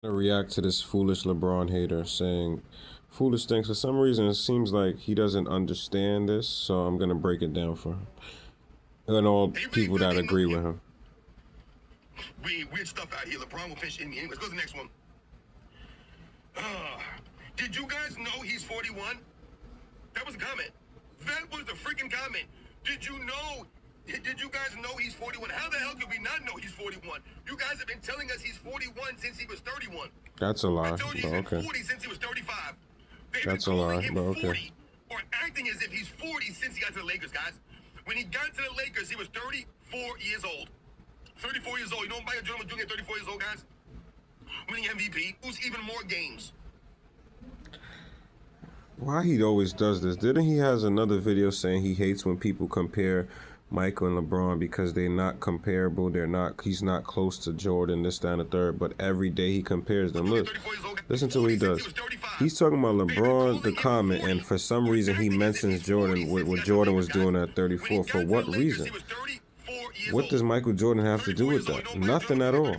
To react to this foolish LeBron hater saying foolish things. For some reason, it seems like he doesn't understand this, so I'm gonna break it down for him and all people that agree with him. Weird stuff out here. LeBron will finish in me. Anyways, go to the next one. Did you guys know he's 41? That was a comment. That was the freaking comment. Did you know? Did you guys know he's 41? How the hell could we not know he's 41? You guys have been telling us he's 41 since he was 31. That's a lie, I told you he's but been okay. 40 since he was 35. They've That's been a calling lie, him but 40 okay. or acting as if he's 40 since he got to the Lakers, guys. When he got to the Lakers, he was 34 years old. 34 years old. You know what Michael Jordan was doing at 34 years old, guys? Winning MVP. Who's even more games? Why he always does this? Didn't he has another video saying he hates when people compare Michael and LeBron because they're not comparable. He's not close to Jordan, this, that, and the third. But every day he compares them. Look, listen to what he does. He's talking about LeBron, the comment, and for some reason he mentions Jordan, what Jordan was doing at 34. For what reason? What does Michael Jordan have to do with that? Nothing at all.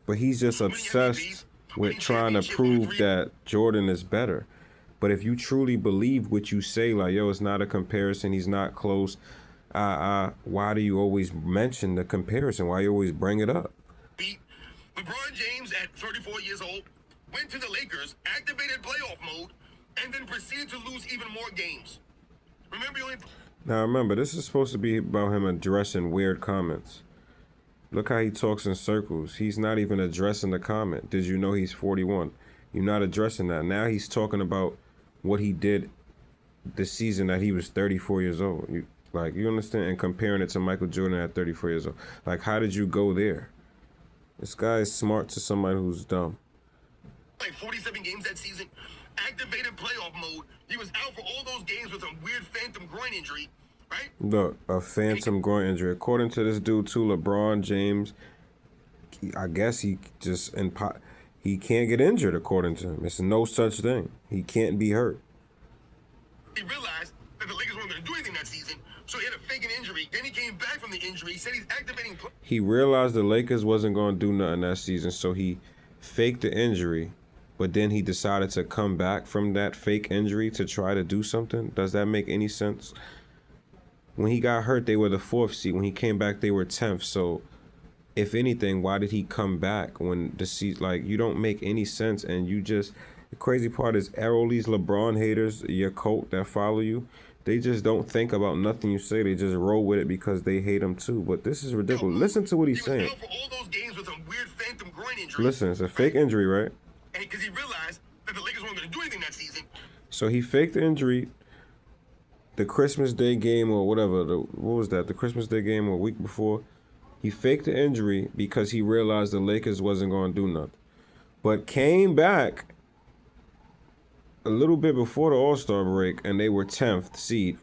But he's just obsessed with trying to prove that Jordan is better. But if you truly believe what you say, like, yo, it's not a comparison, he's not close, why do you always mention the comparison? Why you always bring it up? LeBron James at 34 years old went to the Lakers, activated playoff mode, and then proceeded to lose even more games. Now remember, this is supposed to be about him addressing weird comments. Look how he talks in circles. He's not even addressing the comment. Did you know he's 41? You're not addressing that. Now he's talking about what he did the season that he was 34 years old. You understand? And comparing it to Michael Jordan at 34 years old. Like, how did you go there? This guy is smart to somebody who's dumb. Like 47 games that season, activated playoff mode. He was out for all those games with some weird phantom groin injury, right? Look, a phantom groin injury. According to this dude too, LeBron James, I guess he just he can't get injured according to him. It's no such thing. He can't be hurt. He realized that the Lakers weren't going to do anything that season, so he had a fake an injury. Then he came back from the injury. He said he's activating. He realized the Lakers wasn't going to do nothing that season, so he faked the injury, but then he decided to come back from that fake injury to try to do something. Does that make any sense? When he got hurt, they were the 4th seed. When he came back, they were 10th. So, if anything, why did he come back when the season? Like, you don't make any sense, and you just. The crazy part is, all these LeBron haters, your cult that follow you, they just don't think about nothing you say. They just roll with it because they hate him too. But this is ridiculous. Listen to what he's saying. For all those games with some weird phantom groin injury. Listen, it's a fake injury, right? And because he realized that the Lakers weren't going to do anything that season. So he faked the injury. The Christmas Day game or whatever. What was that? The Christmas Day game or a week before. He faked the injury because he realized the Lakers wasn't going to do nothing. But came back a little bit before the All-Star break, and they were 10th seed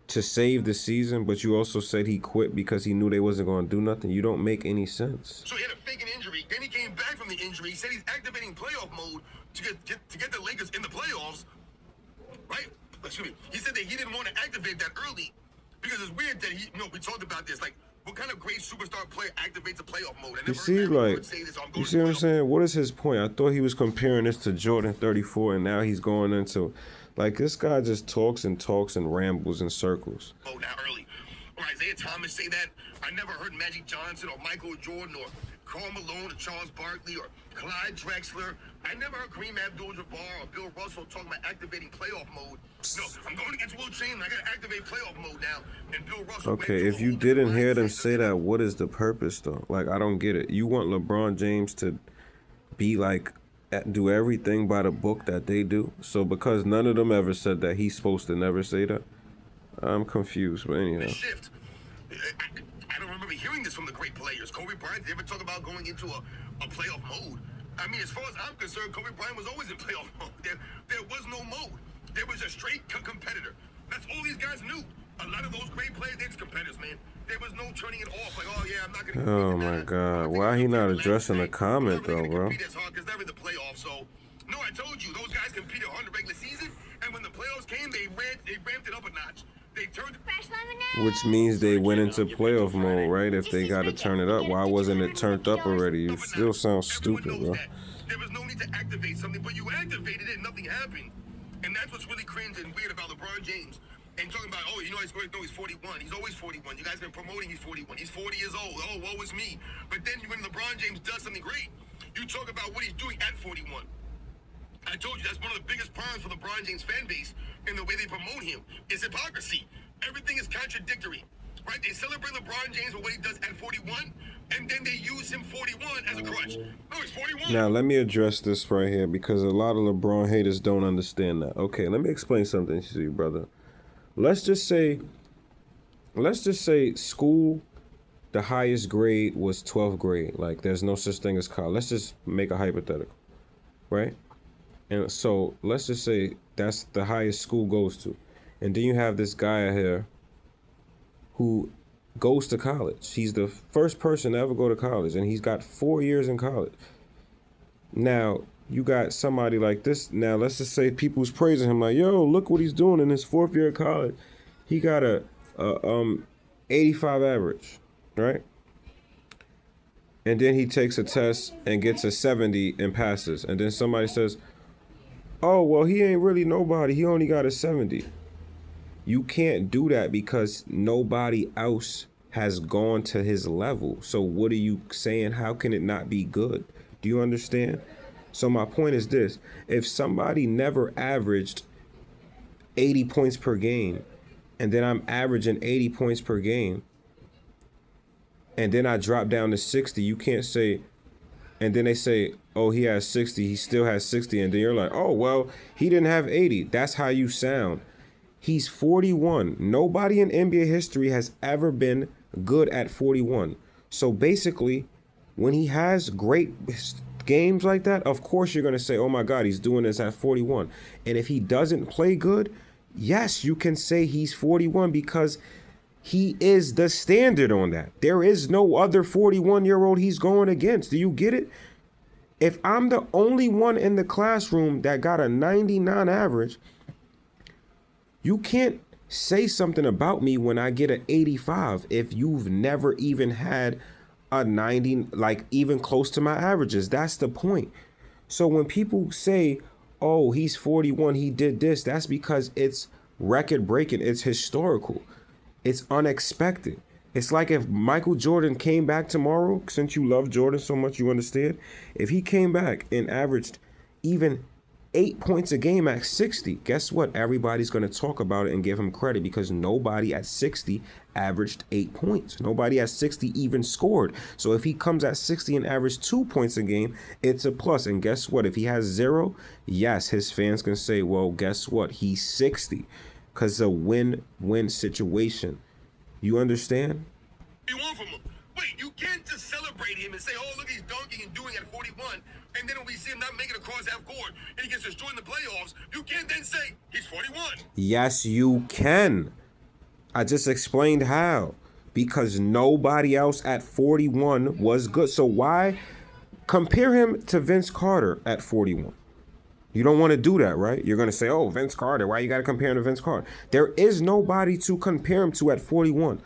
to save the season, but you also said he quit because he knew they wasn't going to do nothing. You don't make any sense. So he had a fake an injury. Then he came back from the injury. He said he's activating playoff mode to get the Lakers in the playoffs, right? Excuse me. He said that he didn't want to activate that early because it's weird that we talked about this, like, what kind of great superstar player activates a playoff mode? You see, like, you see what I'm saying? What is his point? I thought he was comparing this to Jordan 34, and now he's going into, like, this guy just talks and rambles in circles. Oh, now early. Or Isaiah Thomas say that. I never heard Magic Johnson or Michael Jordan or Karl Malone or Charles Barkley or Clyde Drexler. I never heard Kareem Abdul-Jabbar or Bill Russell talking about activating playoff mode. No, I'm going against Will Chamberlain. I got to activate playoff mode now. And Bill Russell. Okay, if you didn't hear them say that, what is the purpose though? Like, I don't get it. You want LeBron James to be like, do everything by the book that they do? So because none of them ever said that, he's supposed to never say that? I'm confused, but anyhow. Shift. I don't remember hearing this from the great players. Kobe Bryant, did they ever talk about going into a playoff mode? I mean, as far as I'm concerned, Kobe Bryant was always in playoff mode. There was no mode. There was a straight competitor. That's all these guys knew. A lot of those great players, they're competitors, man. There was no turning it off. Like, oh yeah, I'm not gonna. Oh my God! Why he not addressing the comment though, bro? Compete as hard because they're in the playoffs. So, no, I told you those guys competed hard in the regular season, and when the playoffs came, they ramped it up a notch. They turned. Which means they went into playoff mode, right? If they got to turn it up, why wasn't it turned up already? You still sound stupid, bro. There was no need to activate something, but you activated it and nothing happened. And that's what's really cringe and weird about LeBron James. And talking about, oh, you know, he's 41. He's always 41. You guys been promoting he's 41. He's 40 years old. Oh, woe is me. But then when LeBron James does something great, you talk about what he's doing at 41. I told you that's one of the biggest problems for LeBron James fan base in the way they promote him is hypocrisy. Everything is contradictory, right? They celebrate LeBron James for what he does at 41, and then they use him 41 as a crutch. No, he's 41. Now, let me address this right here because a lot of LeBron haters don't understand that. Okay, let me explain something to you, brother. Let's just say school, the highest grade was 12th grade. Like, there's no such thing as college. Let's just make a hypothetical, right? And so let's just say that's the highest school goes to. And then you have this guy out here who goes to college. He's the first person to ever go to college, and he's got 4 years in college. Now, you got somebody like this. Now, let's just say people's praising him like, yo, look what he's doing in his 4th year of college. He got a 85 average, right? And then he takes a test and gets a 70 and passes. And then somebody says, oh, well, he ain't really nobody. He only got a 70. You can't do that because nobody else has gone to his level. So what are you saying? How can it not be good? Do you understand? So my point is this. If somebody never averaged 80 points per game, and then I'm averaging 80 points per game, and then I drop down to 60, you can't say, and then they say, oh, he has 60, he still has 60, and then you're like, oh, well, he didn't have 80. That's how you sound. He's 41. Nobody in NBA history has ever been good at 41. So basically, when he has great games like that, of course you're going to say, oh my God, he's doing this at 41. And if he doesn't play good, yes, you can say he's 41 because he is the standard on that. There is no other 41-year-old he's going against. Do you get it? If I'm the only one in the classroom that got a 99 average, you can't say something about me when I get an 85 if you've never even had a 90, like even close to my averages. That's the point. So when people say, oh, he's 41, he did this, that's because it's record breaking. It's historical. It's unexpected. It's like if Michael Jordan came back tomorrow, since you love Jordan so much, you understand. If he came back and averaged even 8 points a game at 60, guess what? Everybody's going to talk about it and give him credit because nobody at 60 averaged 8 points. Nobody at 60 even scored. So if he comes at 60 and averaged 2 points a game, it's a plus. And guess what? If he has 0, yes, his fans can say, well, guess what? He's 60 because it's a win-win situation. You understand? You want from him? Wait, you can't just celebrate him and say, oh, look, he's dunking and doing at 41. And then when we see him not making it across half court and he gets destroyed in the playoffs, you can't then say he's 41. Yes, you can. I just explained how. Because nobody else at 41 was good. So why compare him to Vince Carter at 41? You don't want to do that, right? You're going to say, oh, Vince Carter. Why you got to compare him to Vince Carter? There is nobody to compare him to at 41.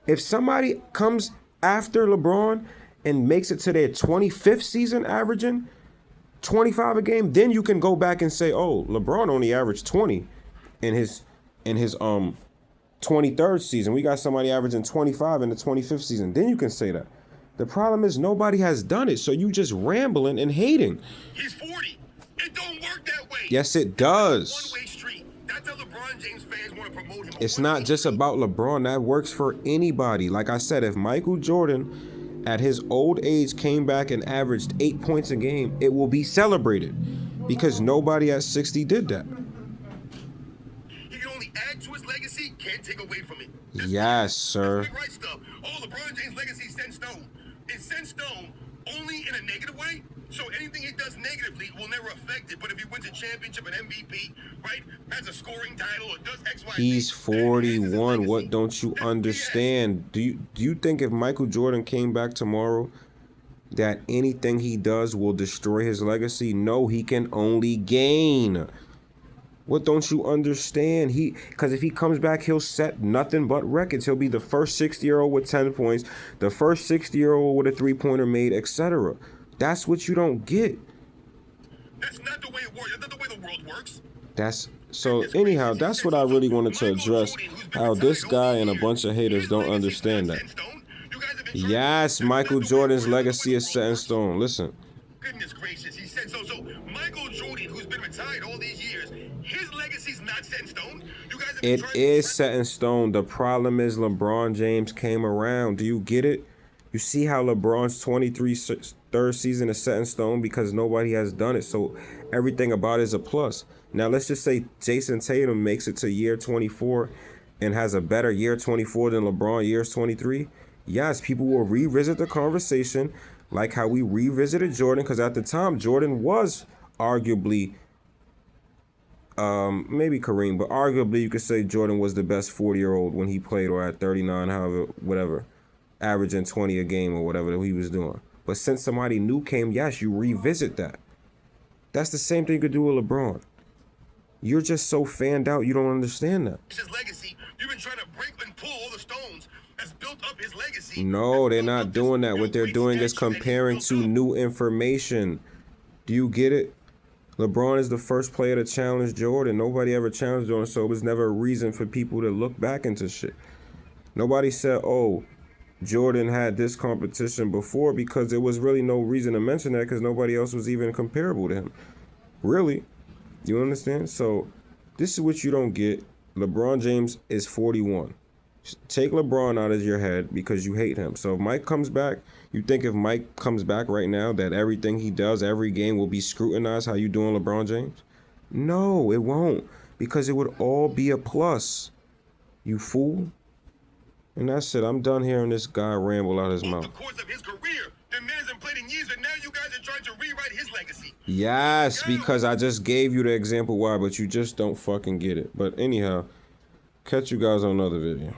If somebody comes after LeBron and makes it to their 25th season averaging 25 a game, then you can go back and say, oh, LeBron only averaged 20 in his 23rd season. We got somebody averaging 25 in the 25th season. Then you can say that. The problem is nobody has done it, so you just rambling and hating. He's 40. It don't work that way. Yes, it does. One-way street. That's how LeBron James fans want to promote him. It's not just about LeBron. That works for anybody. Like I said, if Michael Jordan at his old age came back and averaged 8 points a game, it will be celebrated because nobody at 60 did that. He can only add to his legacy, can't take away from it. Yes, sir. That's right stuff. Oh, LeBron James' legacy is set in stone. It's set in stone only in a negative way. So anything he does negatively will never affect it. But if he wins a championship, an MVP, right, has a scoring title, or does X, Y, Z, He's 41. What don't you understand? Do you think if Michael Jordan came back tomorrow that anything he does will destroy his legacy? No, he can only gain. What don't you understand? Because if he comes back, he'll set nothing but records. He'll be the first 60-year-old with 10 points, the first 60-year-old with a three-pointer made, etc. That's what you don't get. That's not the way it works. That's not the way the world works. So anyhow, that's what I really wanted to address, how this guy and a bunch of haters don't understand that. Yes, Michael Jordan's legacy is set in stone. Listen. Goodness gracious, he said so. So Michael Jordan, who's been retired all these years, his legacy's not set in stone. You guys have been It is set in stone. The problem is LeBron James came around. Do you get it? You see how LeBron's 23rd season is set in stone because nobody has done it. So everything about it is a plus. Now let's just say Jason Tatum makes it to year 24 and has a better year 24 than LeBron years 23. Yes, people will revisit the conversation like how we revisited Jordan, because at the time Jordan was arguably maybe Kareem, but arguably you could say Jordan was the best 40-year-old when he played, or at 39, however, whatever, averaging 20 a game or whatever that he was doing. But since somebody new came, yes, you revisit that. That's the same thing you could do with LeBron. You're just so fanned out, you don't understand that. his legacy. You've been trying to break and pull all the stones that's built up his legacy. No, they're not doing that. What they're doing is comparing to new information. Do you get it? LeBron is the first player to challenge Jordan. Nobody ever challenged Jordan, so it was never a reason for people to look back into shit. Nobody said, oh, Jordan had this competition before, because there was really no reason to mention that, because nobody else was even comparable to him. Really? You understand? So this is what you don't get. LeBron James is 41. Take LeBron out of your head because you hate him. So if Mike comes back, you think if Mike comes back right now that everything he does, every game will be scrutinized how you doing LeBron James? No, it won't, because it would all be a plus. You fool. And that's it. I'm done hearing this guy ramble out his mouth. The course of his career, the man hasn't played in years, and now you guys are trying to rewrite his legacy. Yes, because I just gave you the example why, but you just don't fucking get it. But anyhow, catch you guys on another video.